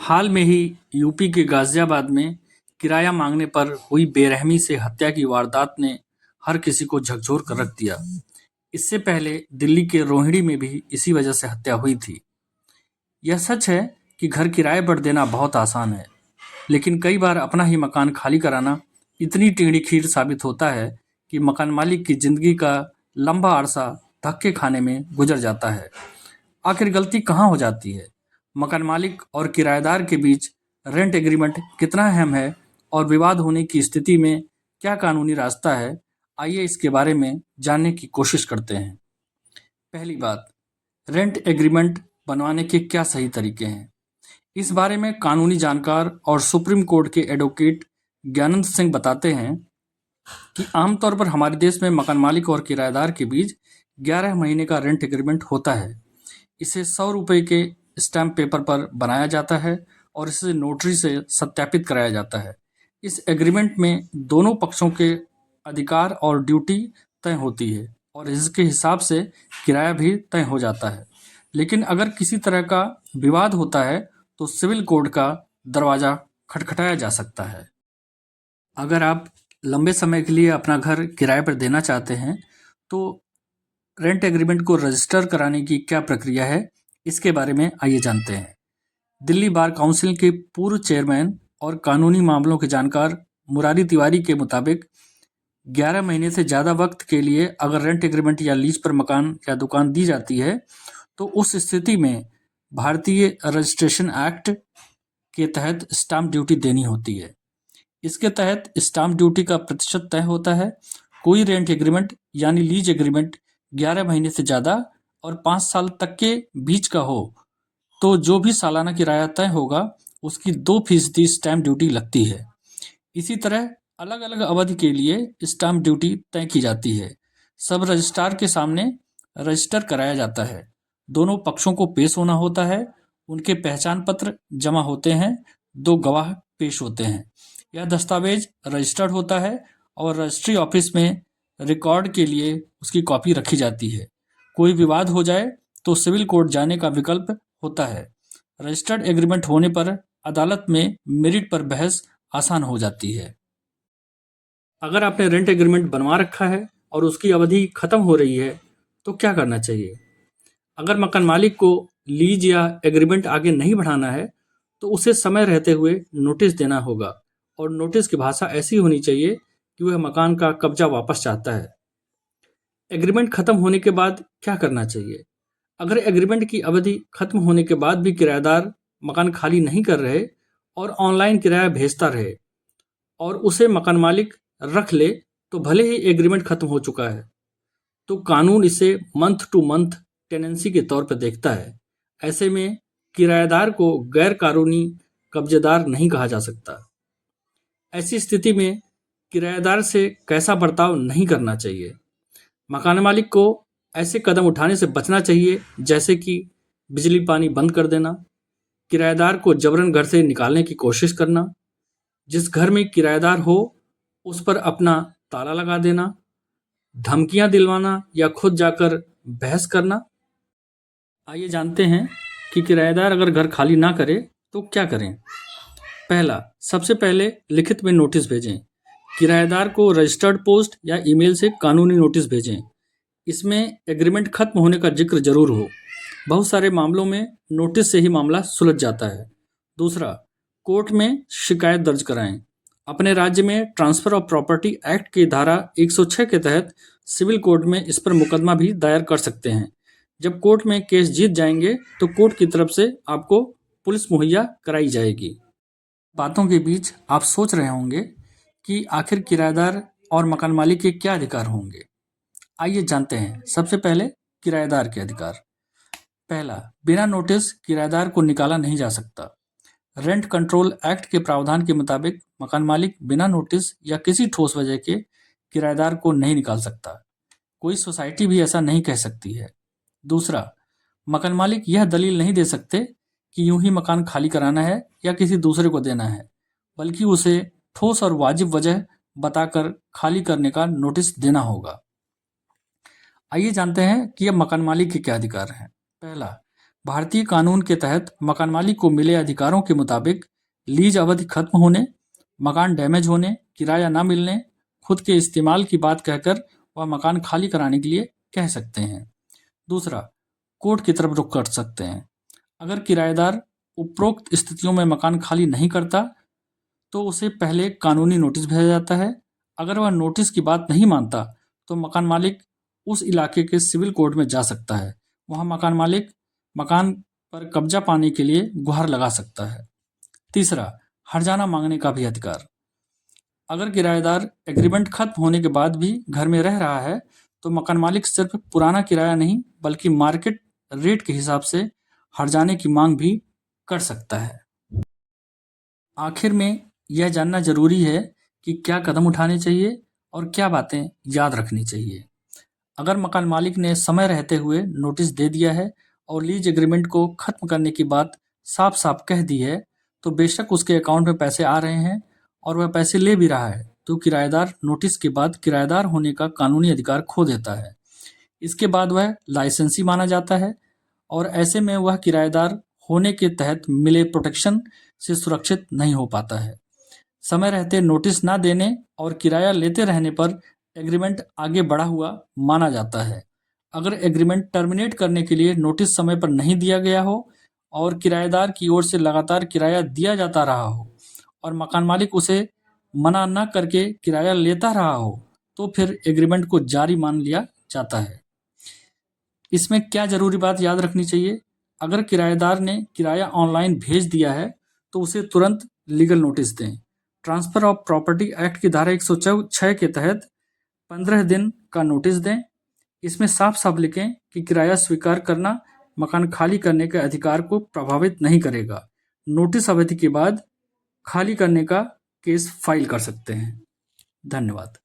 हाल में ही यूपी के गाजियाबाद में किराया मांगने पर हुई बेरहमी से हत्या की वारदात ने हर किसी को झकझोर कर रख दिया। इससे पहले दिल्ली के रोहिणी में भी इसी वजह से हत्या हुई थी। यह सच है कि घर किराए पर देना बहुत आसान है, लेकिन कई बार अपना ही मकान खाली कराना इतनी टेढ़ी खीर साबित होता है कि मकान मालिक की जिंदगी का लंबा अरसा धक्के खाने में गुजर जाता है। आखिर गलती कहाँ हो जाती है? मकान मालिक और किराएदार के बीच रेंट एग्रीमेंट कितना अहम है और विवाद होने की स्थिति में क्या कानूनी रास्ता है? आइए इसके बारे में जानने की कोशिश करते हैं। पहली बात, रेंट एग्रीमेंट बनवाने के क्या सही तरीके हैं? इस बारे में कानूनी जानकार और सुप्रीम कोर्ट के एडवोकेट ज्ञानंद सिंह बताते हैं कि आमतौर पर हमारे देश में मकान मालिक और किराएदार के बीच 11 महीने का रेंट एग्रीमेंट होता है। इसे 100 रुपये के स्टैम्प पेपर पर बनाया जाता है और इसे नोटरी से सत्यापित कराया जाता है। इस एग्रीमेंट में दोनों पक्षों के अधिकार और ड्यूटी तय होती है और इसके हिसाब से किराया भी तय हो जाता है। लेकिन अगर किसी तरह का विवाद होता है तो सिविल कोर्ट का दरवाज़ा खटखटाया जा सकता है। अगर आप लंबे समय के लिए अपना घर किराए पर देना चाहते हैं तो रेंट एग्रीमेंट को रजिस्टर कराने की क्या प्रक्रिया है, इसके बारे में आइए जानते हैं। दिल्ली बार काउंसिल के पूर्व चेयरमैन और कानूनी मामलों के जानकार मुरारी तिवारी के मुताबिक 11 महीने से ज़्यादा वक्त के लिए अगर रेंट एग्रीमेंट या लीज पर मकान या दुकान दी जाती है तो उस स्थिति में भारतीय रजिस्ट्रेशन एक्ट के तहत स्टाम्प ड्यूटी देनी होती है। इसके तहत स्टाम्प ड्यूटी का प्रतिशत तय होता है। कोई रेंट एग्रीमेंट यानी लीज एग्रीमेंट 11 महीने से ज़्यादा और 5 साल तक के बीच का हो तो जो भी सालाना किराया तय होगा उसकी 2% स्टैम्प ड्यूटी लगती है। इसी तरह अलग अलग अवधि के लिए स्टैम्प ड्यूटी तय की जाती है। सब रजिस्ट्रार के सामने रजिस्टर कराया जाता है। दोनों पक्षों को पेश होना होता है। उनके पहचान पत्र जमा होते हैं। 2 गवाह पेश होते हैं। यह दस्तावेज रजिस्टर्ड होता है और रजिस्ट्री ऑफिस में रिकॉर्ड के लिए उसकी कॉपी रखी जाती है। कोई विवाद हो जाए तो सिविल कोर्ट जाने का विकल्प होता है। रजिस्टर्ड एग्रीमेंट होने पर अदालत में मेरिट पर बहस आसान हो जाती है। अगर आपने रेंट एग्रीमेंट बनवा रखा है और उसकी अवधि खत्म हो रही है तो क्या करना चाहिए? अगर मकान मालिक को लीज या एग्रीमेंट आगे नहीं बढ़ाना है तो उसे समय रहते हुए नोटिस देना होगा और नोटिस की भाषा ऐसी होनी चाहिए कि वह मकान का कब्जा वापस चाहता है। एग्रीमेंट खत्म होने के बाद क्या करना चाहिए? अगर एग्रीमेंट की अवधि खत्म होने के बाद भी किराएदार मकान खाली नहीं कर रहे और ऑनलाइन किराया भेजता रहे और उसे मकान मालिक रख ले तो भले ही एग्रीमेंट खत्म हो चुका है तो कानून इसे मंथ टू मंथ टेनेंसी के तौर पर देखता है। ऐसे में किराएदार को गैर कानूनी कब्जेदार नहीं कहा जा सकता। ऐसी स्थिति में किराएदार से कैसा बर्ताव नहीं करना चाहिए? मकान मालिक को ऐसे कदम उठाने से बचना चाहिए जैसे कि बिजली पानी बंद कर देना, किराएदार को जबरन घर से निकालने की कोशिश करना, जिस घर में किराएदार हो उस पर अपना ताला लगा देना, धमकियां दिलवाना या खुद जाकर बहस करना। आइए जानते हैं कि किराएदार अगर घर खाली ना करे तो क्या करें। पहला, सबसे पहले लिखित में नोटिस भेजें। किराएदार को रजिस्टर्ड पोस्ट या ईमेल से कानूनी नोटिस भेजें। इसमें एग्रीमेंट खत्म होने का जिक्र जरूर हो। बहुत सारे मामलों में नोटिस से ही मामला सुलझ जाता है। दूसरा, कोर्ट में शिकायत दर्ज कराएं। अपने राज्य में ट्रांसफर ऑफ प्रॉपर्टी एक्ट की धारा 106 के तहत सिविल कोर्ट में इस पर मुकदमा भी दायर कर सकते हैं। जब कोर्ट में केस जीत जाएंगे तो कोर्ट की तरफ से आपको पुलिस मुहैया कराई जाएगी। बातों के बीच आप सोच रहे होंगे कि आखिर किराएदार और मकान मालिक के क्या अधिकार होंगे। आइए जानते हैं। सबसे पहले किराएदार के अधिकार। पहला, बिना नोटिस किराएदार को निकाला नहीं जा सकता। रेंट कंट्रोल एक्ट के प्रावधान के मुताबिक मकान मालिक बिना नोटिस या किसी ठोस वजह के किराएदार को नहीं निकाल सकता। कोई सोसाइटी भी ऐसा नहीं कह सकती है। दूसरा, मकान मालिक यह दलील नहीं दे सकते कि यूं ही मकान खाली कराना है या किसी दूसरे को देना है, बल्कि उसे ठोस और वाजिब वजह बताकर खाली करने का नोटिस देना होगा। आइए जानते हैं कि अब मकान मालिक के क्या अधिकार हैं। पहला, भारतीय कानून के तहत मकान मालिक को मिले अधिकारों के मुताबिक लीज अवधि खत्म होने, मकान डैमेज होने, किराया न मिलने, खुद के इस्तेमाल की बात कहकर वह मकान खाली कराने के लिए कह सकते हैं। दूसरा, कोर्ट की तरफ रुख कर सकते हैं। अगर किराएदार उपरोक्त स्थितियों में मकान खाली नहीं करता तो उसे पहले कानूनी नोटिस भेजा जाता है। अगर वह नोटिस की बात नहीं मानता तो मकान मालिक उस इलाके के सिविल कोर्ट में जा सकता है। वहां मकान मालिक मकान पर कब्जा पाने के लिए गुहार लगा सकता है। तीसरा, हर्जाना मांगने का भी अधिकार। अगर किराएदार एग्रीमेंट खत्म होने के बाद भी घर में रह रहा है तो मकान मालिक सिर्फ पुराना किराया नहीं बल्कि मार्केट रेट के हिसाब से हर्जाने की मांग भी कर सकता है। आखिर में यह जानना जरूरी है कि क्या कदम उठाने चाहिए और क्या बातें याद रखनी चाहिए। अगर मकान मालिक ने समय रहते हुए नोटिस दे दिया है और लीज एग्रीमेंट को खत्म करने की बात साफ साफ कह दी है तो बेशक उसके अकाउंट में पैसे आ रहे हैं और वह पैसे ले भी रहा है तो किराएदार नोटिस के बाद किराएदार होने का कानूनी अधिकार खो देता है। इसके बाद वह लाइसेंसी माना जाता है और ऐसे में वह किराएदार होने के तहत मिले प्रोटेक्शन से सुरक्षित नहीं हो पाता है। समय रहते नोटिस ना देने और किराया लेते रहने पर एग्रीमेंट आगे बढ़ा हुआ माना जाता है। अगर एग्रीमेंट टर्मिनेट करने के लिए नोटिस समय पर नहीं दिया गया हो और किराएदार की ओर से लगातार किराया दिया जाता रहा हो और मकान मालिक उसे मना न करके किराया लेता रहा हो तो फिर एग्रीमेंट को जारी मान लिया जाता है। इसमें क्या जरूरी बात याद रखनी चाहिए, अगर किराएदार ने किराया ऑनलाइन भेज दिया है तो उसे तुरंत लीगल नोटिस दें। ट्रांसफर ऑफ प्रॉपर्टी एक्ट की धारा 106 के तहत 15 दिन का नोटिस दें। इसमें साफ साफ लिखें कि किराया स्वीकार करना मकान खाली करने के अधिकार को प्रभावित नहीं करेगा। नोटिस अवधि के बाद खाली करने का केस फाइल कर सकते हैं। धन्यवाद।